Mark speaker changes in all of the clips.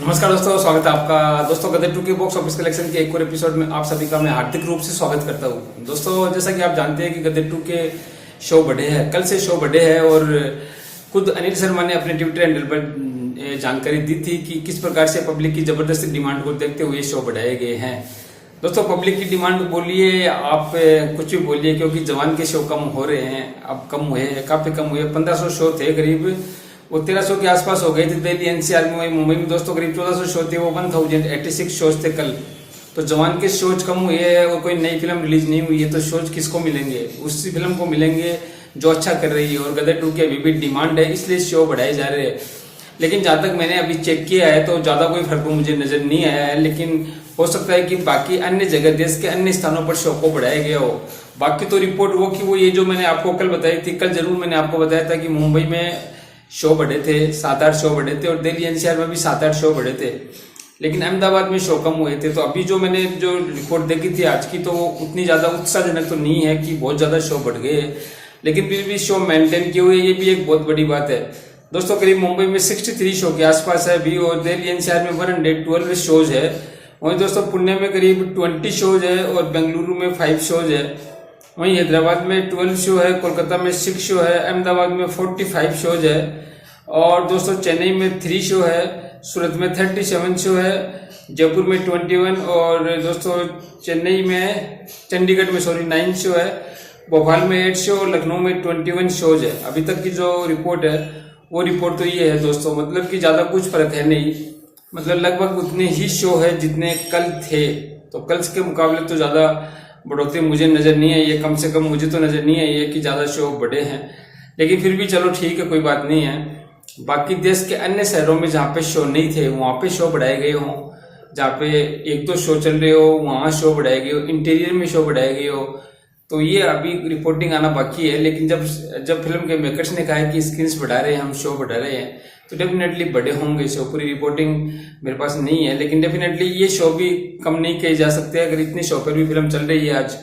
Speaker 1: नमस्कार दोस्तों, स्वागत है आपका दोस्तों गदर 2 के बॉक्स ऑफिस कलेक्शन के एक और एपिसोड में आप सभी का मैं हार्दिक रूप से स्वागत करता हूं। दोस्तों जैसा कि आप जानते हैं कि गदर 2 के शो बढ़े हैं, कल से शो बढ़े हैं और खुद अनिल शर्मा ने अपने ट्विटर हैंडल पर जानकारी दी थी कि किस प्रकार से पब्लिक की जबरदस्ती डिमांड को देखते हुए शो बढ़ाए गए हैं। दोस्तों पब्लिक की डिमांड बोलिए, आप कुछ भी बोलिए, क्योंकि जवान के शो कम हो रहे हैं, अब कम हुए, काफी कम हुए। 1500 शो थे करीब, वो 1300 के आसपास हो गए थे दिल्ली एनसीआर में। वही मुंबई में दोस्तों करीब 1400 शो थे, वो 1086 शोज थे कल। तो जवान के शोज कम हुए हैं और कोई नई फिल्म रिलीज नहीं हुई है, तो शोज किसको मिलेंगे? उसी फिल्म को मिलेंगे जो अच्छा कर रही है। और गदर 2 की अभी भी डिमांड है, इसलिए शो बढ़ाए जा रहे हैं। लेकिन जहां तक मैंने अभी चेक किया है तो ज्यादा कोई फर्क मुझे नजर नहीं आया है। लेकिन हो सकता है कि बाकी अन्य जगह, देश के अन्य स्थानों पर शो को बढ़ाया गया हो। बाकी तो रिपोर्ट वो ये जो मैंने आपको कल बताई थी, कल जरूर मैंने आपको बताया था कि मुंबई में शो बढ़े थे, 7-8 शो बढ़े थे, और दिल्ली एनसीआर में भी 7-8 शो बढ़े थे। लेकिन अहमदाबाद में शो कम हुए थे। तो अभी जो मैंने जो रिपोर्ट देखी थी आज की, तो वो उतनी ज्यादा उत्साहजनक तो नहीं है कि बहुत ज्यादा शो बढ़ गए, लेकिन फिर भी शो मेंटेन किए हुए, ये भी एक बहुत बड़ी बात है। दोस्तों करीब मुंबई में 63 शो के आसपास है अभी, और दिल्ली एनसीआर में 112 शोज है। वहीं दोस्तों पुणे में करीब 20 शोज है और बेंगलुरु में 5 शोज है। वहीं हैदराबाद में 12 शो है, कोलकाता में 6 शो है, अहमदाबाद में 45 शोज है, और दोस्तों चेन्नई में 3 शो है, सूरत में 37 शो है, जयपुर में 21, और दोस्तों चंडीगढ़ में 9 शो है, भोपाल में 8 शो, लखनऊ में 21 शोज है। अभी तक की जो रिपोर्ट है वो रिपोर्ट तो ये है दोस्तों, मतलब कि ज्यादा कुछ फर्क है नहीं, मतलब लगभग उतने ही शो है जितने कल थे। तो कल के मुकाबले तो ज्यादा बढ़ोतरी मुझे नजर नहीं आई है, कम से कम मुझे तो नजर नहीं आई है कि ज्यादा शो बढ़े हैं। लेकिन फिर भी चलो ठीक है, कोई बात नहीं है। बाकी देश के अन्य शहरों में जहाँ पे शो नहीं थे वहां पे शो बढ़ाए गए हों, जहाँ पे 1-2 शो चल रहे हो वहां शो बढ़ाए गए हो, इंटीरियर में शो बढ़ाए गए हो, तो ये अभी रिपोर्टिंग आना बाकी है। लेकिन जब फिल्म के मेकर्स ने कहा है कि स्क्रीन्स बढ़ा रहे हैं, हम शो बढ़ा रहे हैं, तो डेफिनेटली बड़े होंगे शो। पूरी रिपोर्टिंग मेरे पास नहीं है, लेकिन डेफिनेटली ये शो भी कम नहीं किए जा सकते अगर इतने शो पर भी फिल्म चल रही है आज।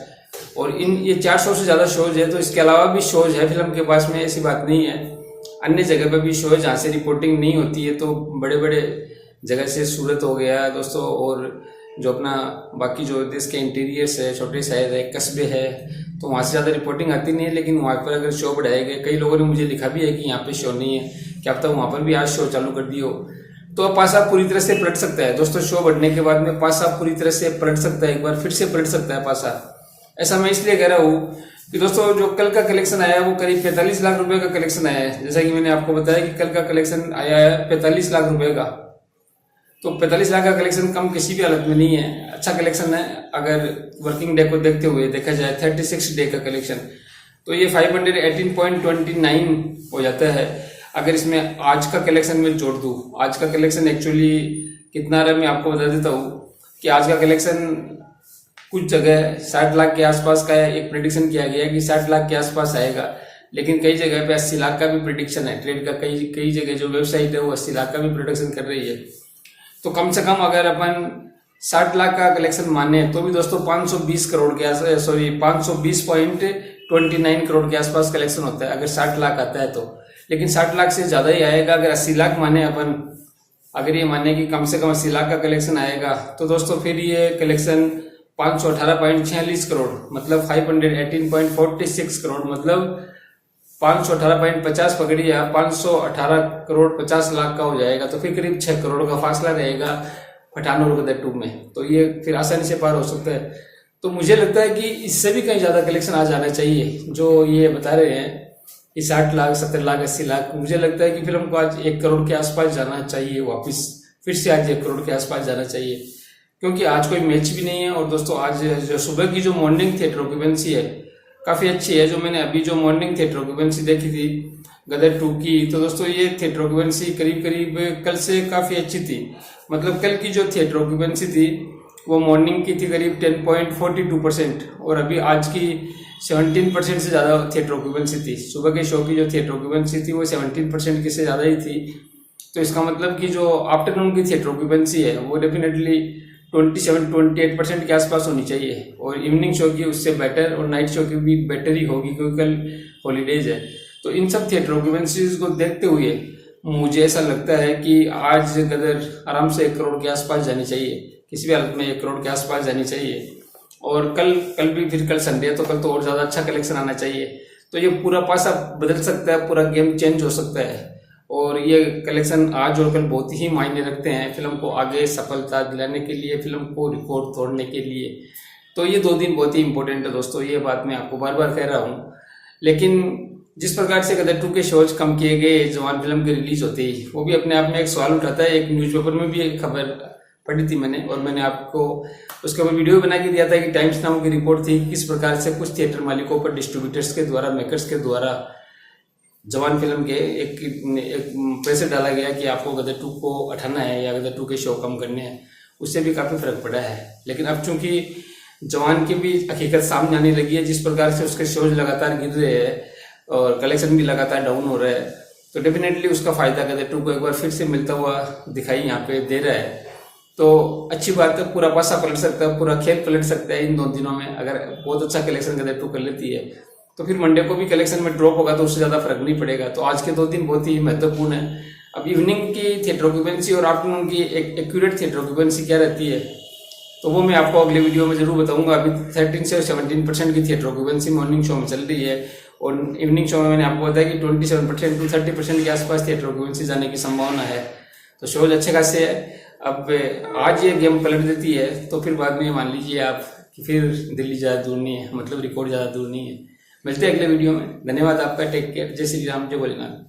Speaker 1: और ये 400 से ज्यादा शोज है, तो इसके अलावा भी शोज है फिल्म के पास में, ऐसी बात नहीं है। अन्य जगह पर भी शो है जहाँ से रिपोर्टिंग नहीं होती है, तो बड़े बड़े जगह से सूरत हो गया दोस्तों, और जो अपना बाकी जो देश के इंटीरियर्स है, छोटे शहर है, कस्बे है, तो वहाँ से ज़्यादा रिपोर्टिंग आती नहीं है। लेकिन वहाँ पर अगर शो बढ़ाए गए, कई लोगों ने मुझे लिखा भी है कि यहाँ पे शो नहीं है, क्या पता वहाँ पर भी आज शो चालू कर दिए हो, तो पासा पूरी तरह से पलट सकता है दोस्तों। शो बढ़ने के बाद में पासा पूरी तरह से पलट सकता है, एक बार फिर से पलट सकता है पासा। ऐसा मैं इसलिए कह रहा हूँ कि दोस्तों जो कल का कलेक्शन आया है वो करीब 45 लाख रुपए का कलेक्शन आया है। जैसा कि मैंने आपको बताया कि कल का कलेक्शन आया है 45 लाख रुपए का। तो 45 लाख का कलेक्शन कम किसी भी हालत में नहीं है, अच्छा कलेक्शन है। अगर वर्किंग डे को देखते हुए देखा जाए, 36 डे का कलेक्शन, तो ये 518.29 हो जाता है। अगर इसमें आज का कलेक्शन में जोड़ दूं, आज का कलेक्शन एक्चुअली कितना रहा मैं आपको बता देता हूँ कि आज का कलेक्शन कुछ जगह 60 लाख के आसपास का है। एक प्रेडिक्शन किया गया है कि 60 लाख के आसपास आएगा, लेकिन कई जगह पे 80 लाख का भी प्रेडिक्शन है। ट्रेड का कई जगह जो वेबसाइट है वो 80 लाख का भी प्रोडक्शन कर रही है। तो कम से कम अगर अपन 60 लाख का कलेक्शन माने तो भी दोस्तों 520 करोड़ के आसपास, सॉरी 520.29 करोड़ के आसपास कलेक्शन होता है अगर 60 लाख आता है तो। लेकिन 60 लाख से ज्यादा ही आएगा अगर 80 लाख माने अपन। अगर ये माने कि कम से कम 80 लाख का कलेक्शन आएगा, तो दोस्तों फिर ये कलेक्शन 518.46 करोड़, मतलब 518.46 करोड़, मतलब 518.50 पकड़ी या 518 करोड़ 50 लाख का हो जाएगा। तो फिर करीब 6 करोड़ का फासला रहेगा पठान और गदर 2 में, तो ये फिर आसानी से पार हो सकता है। तो मुझे लगता है कि इससे भी कहीं ज्यादा कलेक्शन आ जाना चाहिए। जो ये बता रहे हैं कि 60 लाख 70 लाख 80 लाख, मुझे लगता है कि फिल्म को आज 1 करोड़ के आसपास जाना चाहिए, वापिस फिर से आज 1 करोड़ के आसपास जाना चाहिए, क्योंकि आज कोई मैच भी नहीं है। और दोस्तों आज जो सुबह की जो मॉर्निंग थिएटर ऑक्यूपेंसी है काफी अच्छी है। जो मैंने अभी जो मॉर्निंग थिएटर ऑक्यूपेंसी देखी थी गदर 2 की, तो दोस्तों ये थिएटर ऑक्यूपेंसी करीब कल से काफी अच्छी थी। मतलब कल की जो थिएटर ऑक्यूपेंसी थी वो मॉर्निंग की थी करीब 10.42%, और अभी आज की 17% से ज्यादा थिएटर ऑक्यूपेंसी थी। सुबह के शो की जो थिएटर ऑक्यूपेंसी थी वो 17% की से ज्यादा ही थी। तो इसका मतलब कि जो आफ्टरनून की थिएटर ऑक्यूपेंसी है वो डेफिनेटली 27-28% के आसपास होनी चाहिए, और इवनिंग शो की उससे बेटर, और नाइट शो की भी बेटर ही होगी क्योंकि कल हॉलीडेज है। तो इन सब थिएटर ऑक्यूपेंसीज को देखते हुए मुझे ऐसा लगता है कि आज गदर आराम से 1 करोड़ के आसपास जानी चाहिए, किसी भी हालत में 1 करोड़ के आसपास जानी चाहिए। और कल भी फिर कल संडे है तो कल तो और ज़्यादा अच्छा कलेक्शन आना चाहिए। तो ये पूरा पासा बदल सकता है, पूरा गेम चेंज हो सकता है। और ये कलेक्शन आज और कल बहुत ही मायने रखते हैं फिल्म को आगे सफलता दिलाने के लिए, फिल्म को रिकॉर्ड तोड़ने के लिए। तो ये 2 दिन बहुत ही इंपॉर्टेंट है दोस्तों, ये बात मैं आपको बार बार कह रहा हूँ। लेकिन जिस प्रकार से गदर 2 के शोज कम किए गए जवान फिल्म के रिलीज होते ही, वो भी अपने आप में एक सवाल उठाता है। एक न्यूज़पेपर में भी एक खबर पढ़ी थी मैंने, और मैंने आपको उसके ऊपर वीडियो बना के दिया था कि टाइम्स नाउ की रिपोर्ट थी कि किस प्रकार से कुछ थिएटर मालिकों पर डिस्ट्रीब्यूटर्स के द्वारा, मेकर्स के द्वारा जवान फिल्म के एक प्रेशर डाला गया कि आपको गदर 2 को हटाना है या गदर 2 के शो कम करने हैं। उससे भी काफ़ी फर्क पड़ा है। लेकिन अब चूंकि जवान की भी हकीकत सामने आने लगी है, जिस प्रकार से उसके शोज लगातार गिर रहे हैं और कलेक्शन भी लगातार डाउन हो रहा है, तो डेफिनेटली उसका फायदा गदर 2 को एक बार फिर से मिलता हुआ दिखाई यहाँ पे दे रहा है। तो अच्छी बात है, पूरा पासा पलट सकता है, पूरा खेल पलट सकता है इन 2 दिनों में। अगर बहुत अच्छा कलेक्शन गदर 2 कर लेती है तो फिर मंडे को भी कलेक्शन में ड्रॉप होगा तो उससे ज़्यादा फर्क नहीं पड़ेगा। तो आज के 2 दिन बहुत ही महत्वपूर्ण है। अब इवनिंग की थिएटर ऑक्यूपेंसी और आफ्टरनून की एक एक्यूरेट थिएटर ऑक्यूपेंसी क्या रहती है तो वो मैं आपको अगले वीडियो में जरूर बताऊंगा। अभी 13 से 17% की थिएटर ऑक्यूपेंसी मॉर्निंग शो में चल रही है, और इवनिंग शो में मैंने आपको बताया कि 27% to 30% के आसपास थिएटर ऑक्यूपेंसी जाने की संभावना है। तो शोज अच्छे खासे है। अब आज ये गेम पलट देती है तो फिर बाद में मान लीजिए आप कि फिर दिल्ली ज़्यादा दूर नहीं है, मतलब रिकॉर्ड ज़्यादा दूर नहीं है। मिलते हैं अगले वीडियो में। धन्यवाद आपका, टेक केयर, जय श्री राम, जय भोलेनाथ।